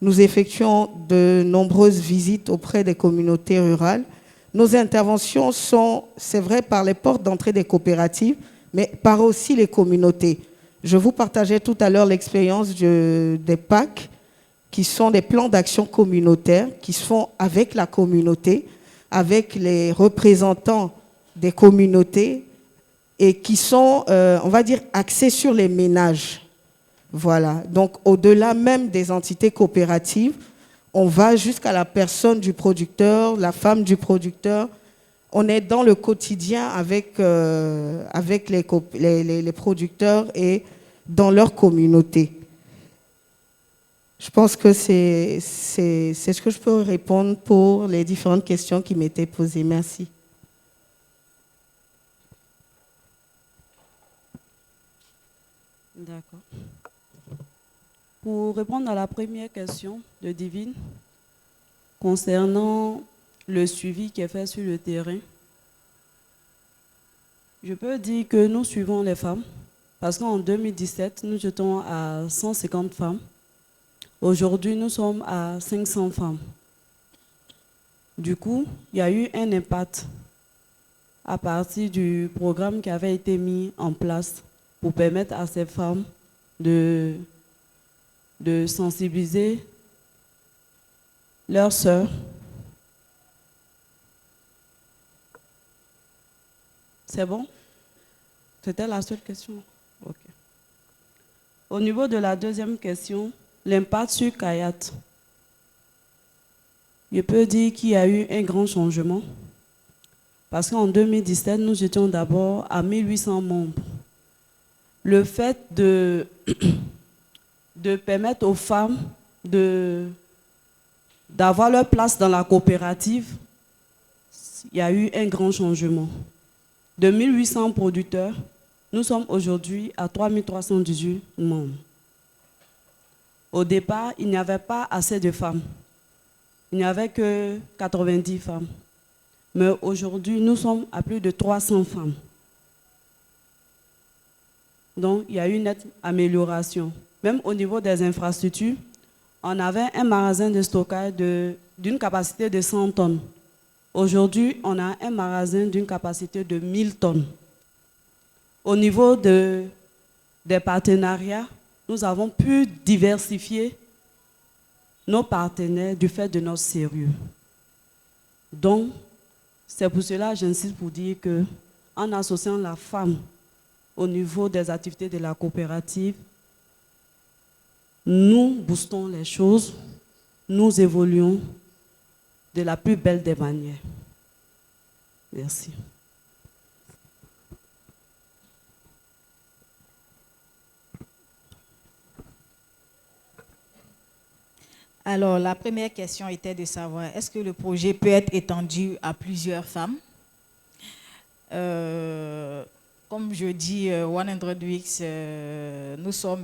Nous effectuons de nombreuses visites auprès des communautés rurales. Nos interventions sont, c'est vrai, par les portes d'entrée des coopératives, mais par aussi les communautés. Je vous partageais tout à l'heure l'expérience des PAC, qui sont des plans d'action communautaires, qui se font avec la communauté, avec les représentants des communautés, et qui sont, on va dire, axés sur les ménages. Voilà. Donc, au-delà même des entités coopératives, on va jusqu'à la personne du producteur, la femme du producteur. On est dans le quotidien avec les producteurs et dans leur communauté. Je pense que c'est ce que je peux répondre pour les différentes questions qui m'étaient posées. Merci. D'accord. Pour répondre à la première question de Divine, concernant le suivi qui est fait sur le terrain, je peux dire que nous suivons les femmes, parce qu'en 2017, nous étions à 150 femmes. Aujourd'hui, nous sommes à 500 femmes. Du coup, il y a eu un impact à partir du programme qui avait été mis en place pour permettre à ces femmes de sensibiliser leurs sœurs. C'est bon? C'était la seule question? Ok. Au niveau de la deuxième question, l'impact sur Kayat. Je peux dire qu'il y a eu un grand changement. Parce qu'en 2017, nous étions d'abord à 1800 membres. Le fait de permettre aux femmes d'avoir leur place dans la coopérative, il y a eu un grand changement. De 1800 producteurs, nous sommes aujourd'hui à 3318 membres. Au départ, il n'y avait pas assez de femmes. Il n'y avait que 90 femmes. Mais aujourd'hui, nous sommes à plus de 300 femmes. Donc, il y a eu une nette amélioration. Même au niveau des infrastructures, on avait un magasin de stockage d'une capacité de 100 tonnes. Aujourd'hui, on a un magasin d'une capacité de 1000 tonnes. Au niveau des partenariats, nous avons pu diversifier nos partenaires du fait de notre sérieux. Donc, c'est pour cela que j'insiste pour dire qu'en associant la femme au niveau des activités de la coopérative, nous boostons les choses, nous évoluons de la plus belle des manières. Merci. Alors, la première question était de savoir, est-ce que le projet peut être étendu à plusieurs femmes? Comme je dis, 100 Weeks, nous sommes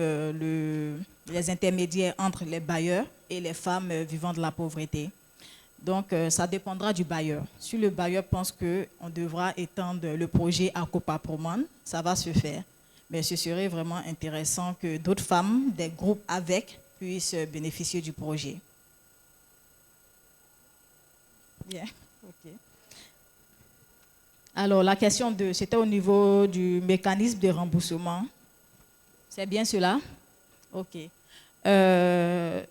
les intermédiaires entre les bailleurs et les femmes vivant de la pauvreté. Donc, ça dépendra du bailleur. Si le bailleur pense qu'on devra étendre le projet à Copaproman, ça va se faire. Mais ce serait vraiment intéressant que d'autres femmes, des groupes avec, puissent bénéficier du projet. Bien, ok. Alors, la question 2, c'était au niveau du mécanisme de remboursement. C'est bien cela? Ok.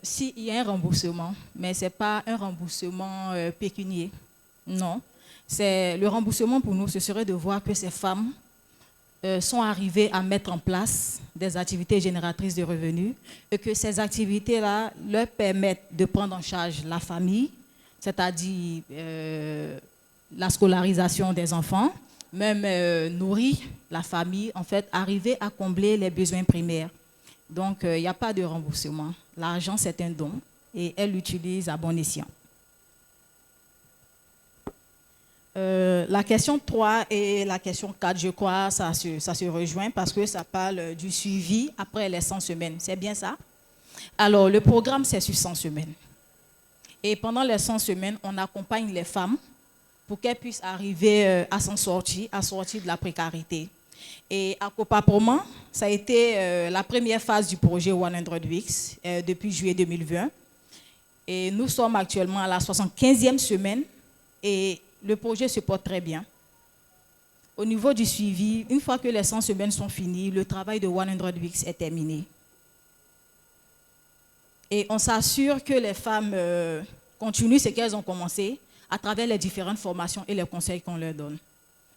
S'il y a un remboursement, mais ce n'est pas un remboursement pécunier, non. Le remboursement pour nous, ce serait de voir que ces femmes sont arrivées à mettre en place des activités génératrices de revenus et que ces activités-là leur permettent de prendre en charge la famille, c'est-à-dire la scolarisation des enfants, même nourrir la famille, en fait, arriver à combler les besoins primaires. Donc, il n'y a pas de remboursement. L'argent, c'est un don et elle l'utilise à bon escient. La question 3 et la question 4, je crois, ça se rejoint parce que ça parle du suivi après les 100 semaines. C'est bien ça? Alors, le programme, c'est sur 100 semaines. Et pendant les 100 semaines, on accompagne les femmes pour qu'elles puissent arriver à s'en sortir, à sortir de la précarité. Et à Copaproman, ça a été la première phase du projet 100 Weeks depuis juillet 2020. Et nous sommes actuellement à la 75e semaine et le projet se porte très bien. Au niveau du suivi, une fois que les 100 semaines sont finies, le travail de 100 Weeks est terminé. Et on s'assure que les femmes continuent ce qu'elles ont commencé à travers les différentes formations et les conseils qu'on leur donne.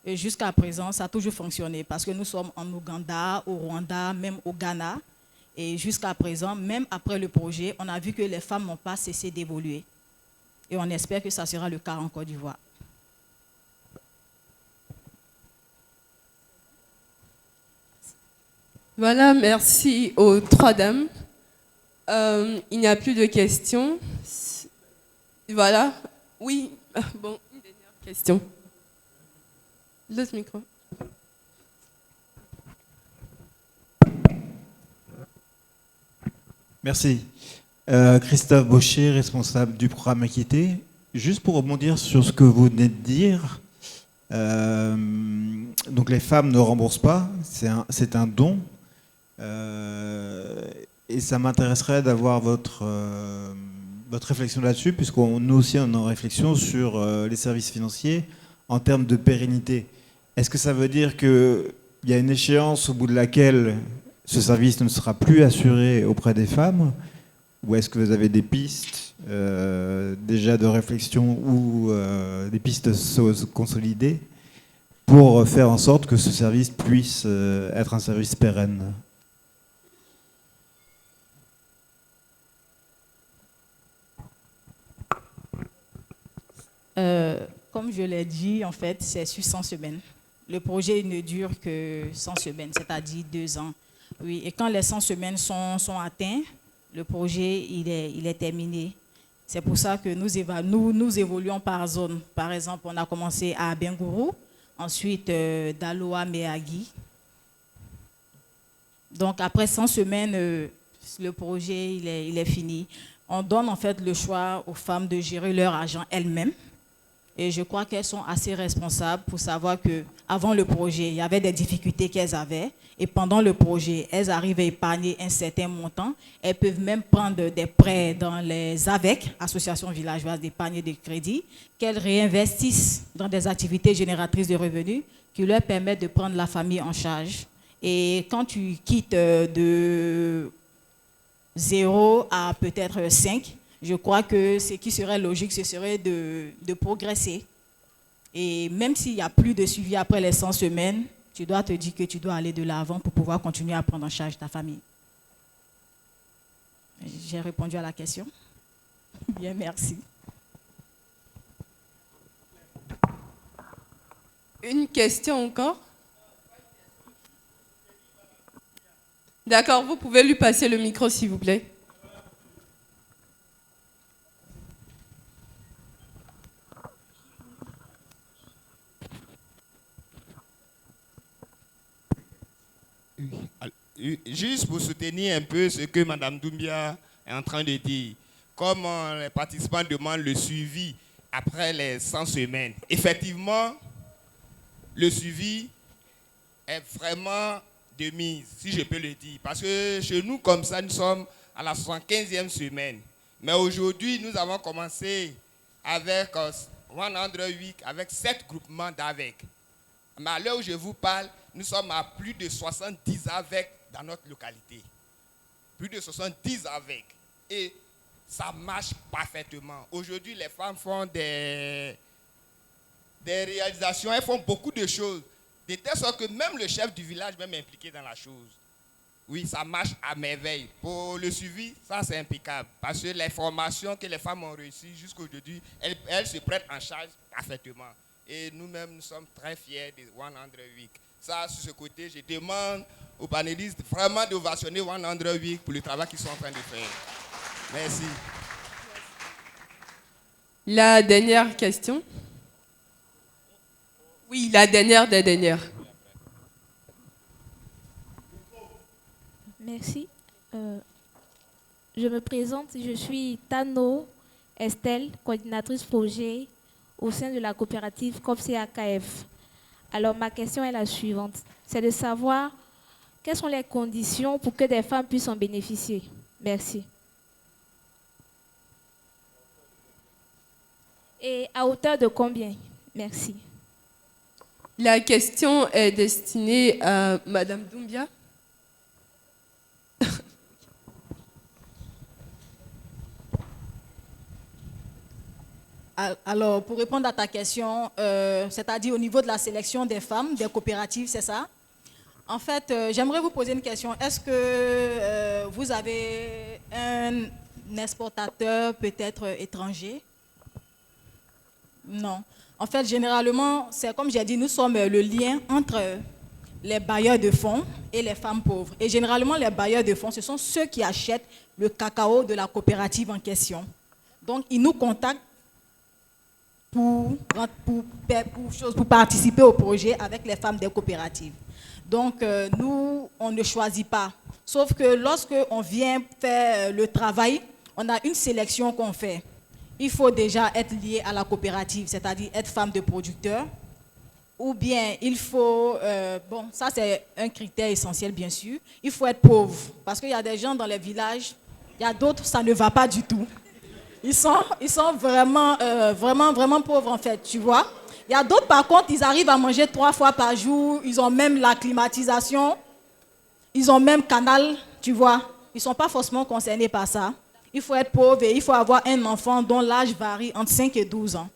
Et jusqu'à présent, ça a toujours fonctionné parce que nous sommes en Ouganda, au Rwanda, même au Ghana. Et jusqu'à présent, même après le projet, on a vu que les femmes n'ont pas cessé d'évoluer. Et on espère que ça sera le cas en Côte d'Ivoire. Voilà, merci aux 3 dames. Il n'y a plus de questions. Voilà. Oui, bon, une dernière question. L'autre micro. Merci. Christophe Baucher, responsable du programme Équité. Juste pour rebondir sur ce que vous venez de dire, donc les femmes ne remboursent pas, c'est un don. Et ça m'intéresserait d'avoir votre réflexion là-dessus, puisqu'on aussi on est en réflexion sur les services financiers en termes de pérennité. Est-ce que ça veut dire qu'il y a une échéance au bout de laquelle ce service ne sera plus assuré auprès des femmes, ou est-ce que vous avez des pistes déjà de réflexion ou des pistes consolidées pour faire en sorte que ce service puisse être un service pérenne? Comme je l'ai dit, en fait, c'est sur 100 semaines. Le projet ne dure que 100 semaines, c'est-à-dire 2 ans. Oui, et quand les 100 semaines sont atteintes, le projet il est terminé. C'est pour ça que nous évoluons par zone. Par exemple, on a commencé à Bengourou, ensuite Daloa Meagui. Donc après 100 semaines, le projet il est fini. On donne en fait le choix aux femmes de gérer leur argent elles-mêmes. Et je crois qu'elles sont assez responsables pour savoir qu'avant le projet, il y avait des difficultés qu'elles avaient. Et pendant le projet, elles arrivent à épargner un certain montant. Elles peuvent même prendre des prêts dans les AVEC, Associations villageoises d'épargne et de crédit, qu'elles réinvestissent dans des activités génératrices de revenus qui leur permettent de prendre la famille en charge. Et quand tu quittes de 0 à peut-être 5, je crois que ce qui serait logique, ce serait de progresser. Et même s'il n'y a plus de suivi après les 100 semaines, tu dois te dire que tu dois aller de l'avant pour pouvoir continuer à prendre en charge ta famille. J'ai répondu à la question. Bien, merci. Une question encore? D'accord, vous pouvez lui passer le micro, s'il vous plaît. Juste pour soutenir un peu ce que Mme Doumbia est en train de dire, comme les participants demandent le suivi après les 100 semaines, effectivement, le suivi est vraiment de mise, si je peux le dire. Parce que chez nous, comme ça, nous sommes à la 75e semaine. Mais aujourd'hui, nous avons commencé avec 100 Week, avec 7 groupements d'AVEC. Mais à l'heure où je vous parle, nous sommes à plus de 70 AVEC dans notre localité. Plus de 70 AVEC. Et ça marche parfaitement. Aujourd'hui, les femmes font des réalisations, elles font beaucoup de choses. De telle sorte que même le chef du village même est impliqué dans la chose. Oui, ça marche à merveille. Pour le suivi, ça c'est impeccable. Parce que les formations que les femmes ont réussies jusqu'à aujourd'hui, elles se prêtent en charge parfaitement. Et nous-mêmes, nous sommes très fiers de 100 Week. Ça, sur ce côté, je demande aux panélistes vraiment d'ovationner 100 Week pour le travail qu'ils sont en train de faire. Merci. La dernière question. Oui, la dernière des dernières. Merci. Je me présente, je suis Tano Estelle, coordinatrice projet au sein de la coopérative COPCAKF. Alors ma question est la suivante, c'est de savoir quelles sont les conditions pour que des femmes puissent en bénéficier. Merci. Et à hauteur de combien? Merci. La question est destinée à Madame Doumbia. Alors, pour répondre à ta question, c'est-à-dire au niveau de la sélection des femmes, des coopératives, c'est ça? En fait, j'aimerais vous poser une question. Est-ce que vous avez un exportateur peut-être étranger? Non. En fait, généralement, c'est comme j'ai dit, nous sommes le lien entre les bailleurs de fonds et les femmes pauvres. Et généralement, les bailleurs de fonds, ce sont ceux qui achètent le cacao de la coopérative en question. Donc, ils nous contactent pour participer au projet avec les femmes des coopératives. Donc, nous, on ne choisit pas. Sauf que lorsque on vient faire le travail, on a une sélection qu'on fait. Il faut déjà être lié à la coopérative, c'est-à-dire être femme de producteur. Ou bien, il faut... bon, ça, c'est un critère essentiel, bien sûr. Il faut être pauvre. Parce qu'il y a des gens dans les villages, il y a d'autres, ça ne va pas du tout. Ils sont vraiment pauvres, en fait, tu vois. Il y a d'autres, par contre, ils arrivent à manger 3 fois par jour. Ils ont même la climatisation. Ils ont même canal, tu vois. Ils ne sont pas forcément concernés par ça. Il faut être pauvre et il faut avoir un enfant dont l'âge varie entre 5 et 12 ans.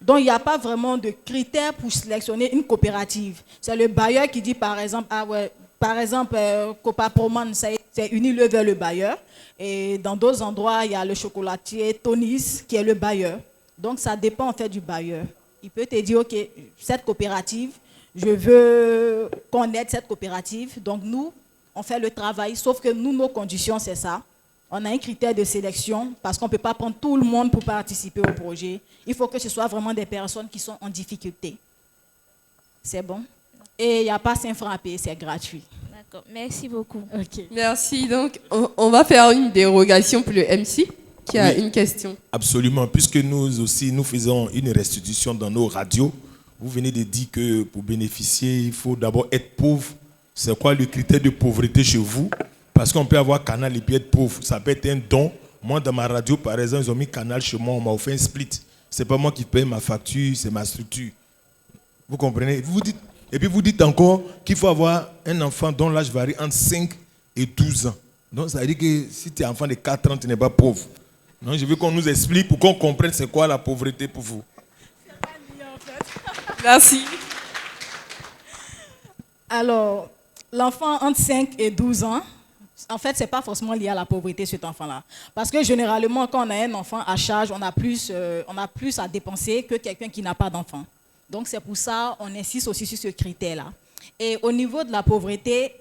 Donc, il n'y a pas vraiment de critères pour sélectionner une coopérative. C'est le bailleur qui dit, par exemple, ah ouais, par exemple, Copaproman, c'est Unilever vers le bailleur. Et dans d'autres endroits, il y a le chocolatier Tonis qui est le bailleur. Donc, ça dépend en fait du bailleur. Il peut te dire, OK, cette coopérative, je veux connaître cette coopérative. Donc, nous, on fait le travail, sauf que nous, nos conditions, c'est ça. On a un critère de sélection parce qu'on ne peut pas prendre tout le monde pour participer au projet. Il faut que ce soit vraiment des personnes qui sont en difficulté. C'est bon? Et il n'y a pas 5 francs à payer, c'est gratuit. D'accord, merci beaucoup. Okay. Merci. Donc, on va faire une dérogation pour le MC qui a une question. Absolument, puisque nous aussi, nous faisons une restitution dans nos radios. Vous venez de dire que pour bénéficier, il faut d'abord être pauvre. C'est quoi le critère de pauvreté chez vous? Parce qu'on peut avoir Canal et puis être pauvre. Ça peut être un don. Moi, dans ma radio, par exemple, ils ont mis Canal chez moi, on m'a offert un split. Ce n'est pas moi qui paye ma facture, c'est ma structure. Vous comprenez? Et puis vous dites encore qu'il faut avoir un enfant dont l'âge varie entre 5 et 12 ans. Donc ça veut dire que si tu es enfant de 4 ans, tu n'es pas pauvre. Donc je veux qu'on nous explique pour qu'on comprenne c'est quoi la pauvreté pour vous. C'est pas lié en fait. Merci. Alors, l'enfant entre 5 et 12 ans, en fait, ce n'est pas forcément lié à la pauvreté, cet enfant-là. Parce que généralement, quand on a un enfant à charge, on a plus à dépenser que quelqu'un qui n'a pas d'enfant. Donc, c'est pour ça qu'on insiste aussi sur ce critère-là. Et au niveau de la pauvreté,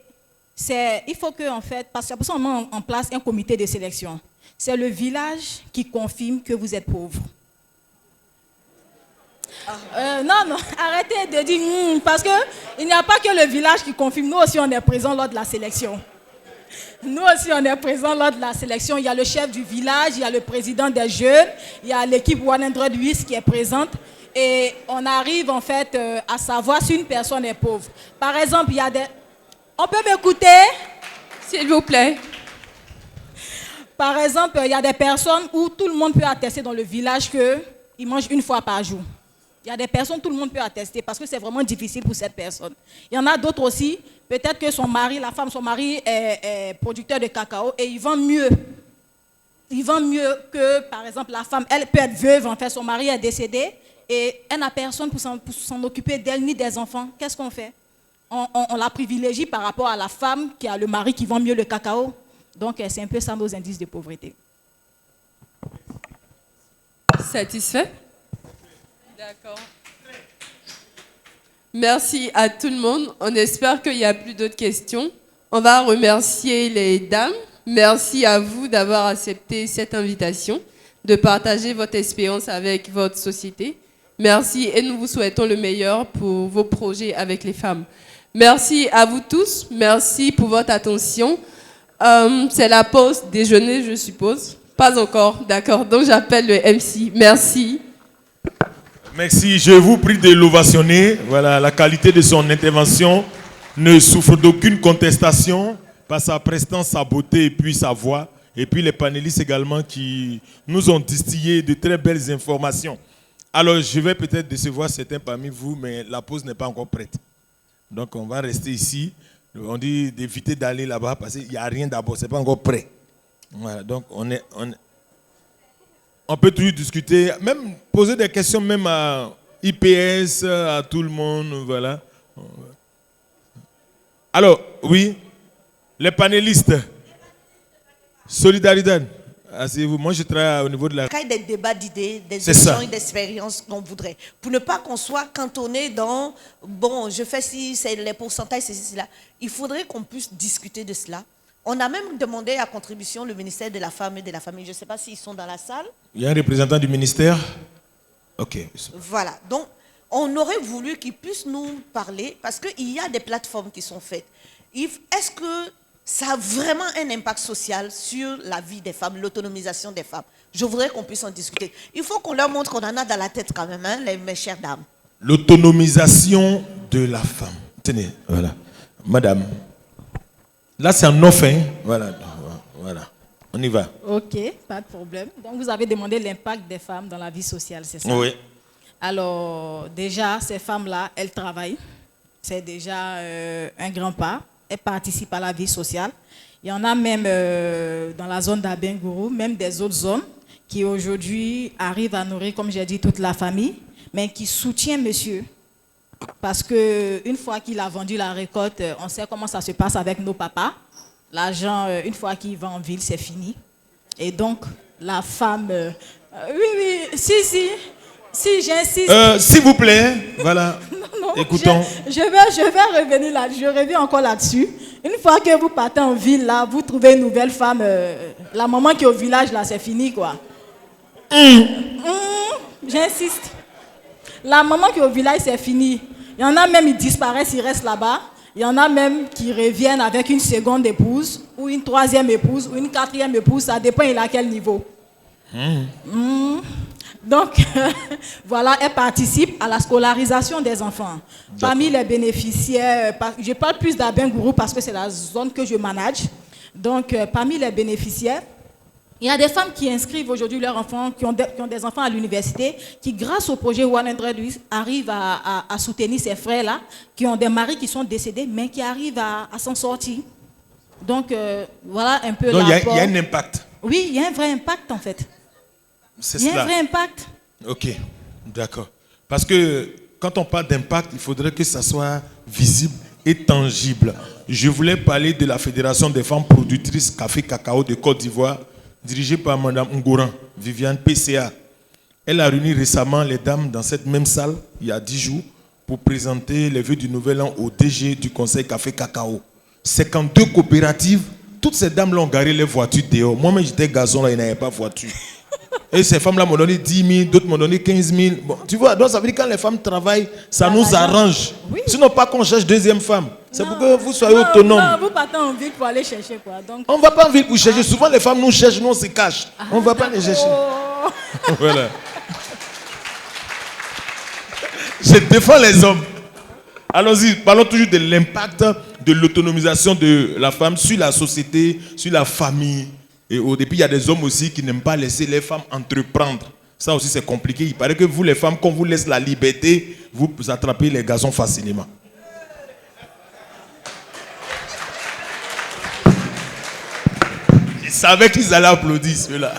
il faut que, en fait, parce que c'est pour ça qu'on met en place un comité de sélection. C'est le village qui confirme que vous êtes pauvre. Non, arrêtez de dire parce qu'il n'y a pas que le village qui confirme. Nous aussi, on est présents lors de la sélection. Nous aussi, on est présents lors de la sélection. Il y a le chef du village, il y a le président des jeunes, il y a l'équipe 108 qui est présente. Et on arrive en fait à savoir si une personne est pauvre. Par exemple, il y a des... On peut m'écouter? S'il vous plaît. Par exemple, il y a des personnes où tout le monde peut attester dans le village qu'ils mangent 1 fois par jour. Il y a des personnes, tout le monde peut attester parce que c'est vraiment difficile pour cette personne. Il y en a d'autres aussi, peut-être que son mari est producteur de cacao et il vend mieux. Il vend mieux que, par exemple, la femme. Elle peut être veuve, en fait, son mari est décédé et elle n'a personne pour s'en occuper d'elle ni des enfants. Qu'est-ce qu'on fait? On la privilégie par rapport à la femme qui a le mari qui vend mieux le cacao. Donc, c'est un peu ça nos indices de pauvreté. Satisfait? D'accord. Merci à tout le monde. On espère qu'il n'y a plus d'autres questions. On va remercier les dames. Merci à vous d'avoir accepté cette invitation, de partager votre expérience avec votre société. Merci et nous vous souhaitons le meilleur pour vos projets avec les femmes. Merci à vous tous. Merci pour votre attention. C'est la pause déjeuner, je suppose. Pas encore, d'accord. Donc j'appelle le MC. Merci. Merci. Je vous prie de l'ovationner. Voilà, la qualité de son intervention ne souffre d'aucune contestation par sa prestance, sa beauté et puis sa voix. Et puis les panélistes également qui nous ont distillé de très belles informations. Alors, je vais peut-être décevoir certains parmi vous, mais la pause n'est pas encore prête. Donc, on va rester ici. On dit d'éviter d'aller là-bas parce qu'il n'y a rien d'abord, ce n'est pas encore prêt. Voilà, donc on peut toujours discuter, même poser des questions même à IPS, à tout le monde, voilà. Alors, oui, les panélistes, Solidaridad, asseyez-vous. Moi, je travaille au niveau de la... Des débats d'idées, des échanges d'expériences qu'on voudrait. Pour ne pas qu'on soit cantonné dans, bon, je fais ci, c'est les pourcentages, c'est cela. Il faudrait qu'on puisse discuter de cela. On a même demandé à contribution le ministère de la Femme et de la Famille. Je ne sais pas s'ils sont dans la salle. Il y a un représentant du ministère. Ok. Voilà. Donc, on aurait voulu qu'ils puissent nous parler parce qu'il y a des plateformes qui sont faites. Est-ce que ça a vraiment un impact social sur la vie des femmes, l'autonomisation des femmes? Je voudrais qu'on puisse en discuter. Il faut qu'on leur montre qu'on en a dans la tête quand même, hein, mes chères dames. L'autonomisation de la femme. Tenez, voilà. Madame. Là, c'est un offre. Hein? Voilà. Voilà. On y va. Ok, pas de problème. Donc, vous avez demandé l'impact des femmes dans la vie sociale, c'est ça? Oui. Alors, déjà, ces femmes-là, elles travaillent. C'est déjà un grand pas. Elles participent à la vie sociale. Il y en a même dans la zone d'Abengourou, même des autres zones qui aujourd'hui arrivent à nourrir, comme j'ai dit, toute la famille, mais qui soutiennent monsieur. Parce qu'une fois qu'il a vendu la récolte, on sait comment ça se passe avec nos papas. L'argent, une fois qu'il va en ville, c'est fini. Et donc, la femme... oui, si, j'insiste. S'il vous plaît, voilà. Non, écoutons. Je vais revenir là, je reviens encore là-dessus. Une fois que vous partez en ville, là, vous trouvez une nouvelle femme. La maman qui est au village, là, c'est fini, quoi. J'insiste. La maman qui est au village, c'est fini. Il y en a même, ils disparaissent, ils restent là-bas. Il y en a même qui reviennent avec une seconde épouse, ou une troisième épouse, ou une quatrième épouse. Ça dépend il à quel niveau. Donc, voilà, elle participe à la scolarisation des enfants. Parmi les bénéficiaires, je parle plus d'Abengourou parce que c'est la zone que je manage. Donc, parmi les bénéficiaires, il y a des femmes qui inscrivent aujourd'hui leurs enfants, qui ont des enfants à l'université, qui, grâce au projet 108, arrivent à soutenir ces frères-là, qui ont des maris qui sont décédés, mais qui arrivent à s'en sortir. Donc, voilà un peu l'apport. Donc, il y a un impact. Oui, il y a un vrai impact, en fait. C'est il y a cela. un vrai impact. Ok, d'accord. Parce que quand on parle d'impact, il faudrait que ça soit visible et tangible. Je voulais parler de la Fédération des femmes productrices café cacao de Côte d'Ivoire, dirigée par Mme Ngouran, Viviane PCA. Elle a réuni récemment les dames dans cette même salle, il y a 10 jours, pour présenter les vœux du Nouvel An au DG du Conseil Café Cacao. 52 coopératives, toutes ces dames-là ont garé les voitures dehors. Moi-même, j'étais gazon, là, il n'y avait pas de voiture. Et ces femmes-là m'ont donné 10 000, d'autres m'ont donné 15 000. Bon, tu vois, donc ça veut dire que quand les femmes travaillent, ça nous arrange. Oui. Sinon, pas qu'on cherche deuxième femme. C'est pour que vous soyez autonomes. Non, vous partez en ville pour aller chercher quoi. Donc... On ne va pas en ville pour chercher. Souvent, les femmes nous cherchent, nous on se cache. On ne va pas les chercher. Voilà. Je défends les hommes. Allons-y, parlons toujours de l'impact de l'autonomisation de la femme sur la société, sur la famille. Et au début, il y a des hommes aussi qui n'aiment pas laisser les femmes entreprendre. Ça aussi, c'est compliqué. Il paraît que vous, les femmes, quand vous laissez la liberté, vous attrapez les garçons facilement. Je savais qu'ils allaient applaudir, ceux-là.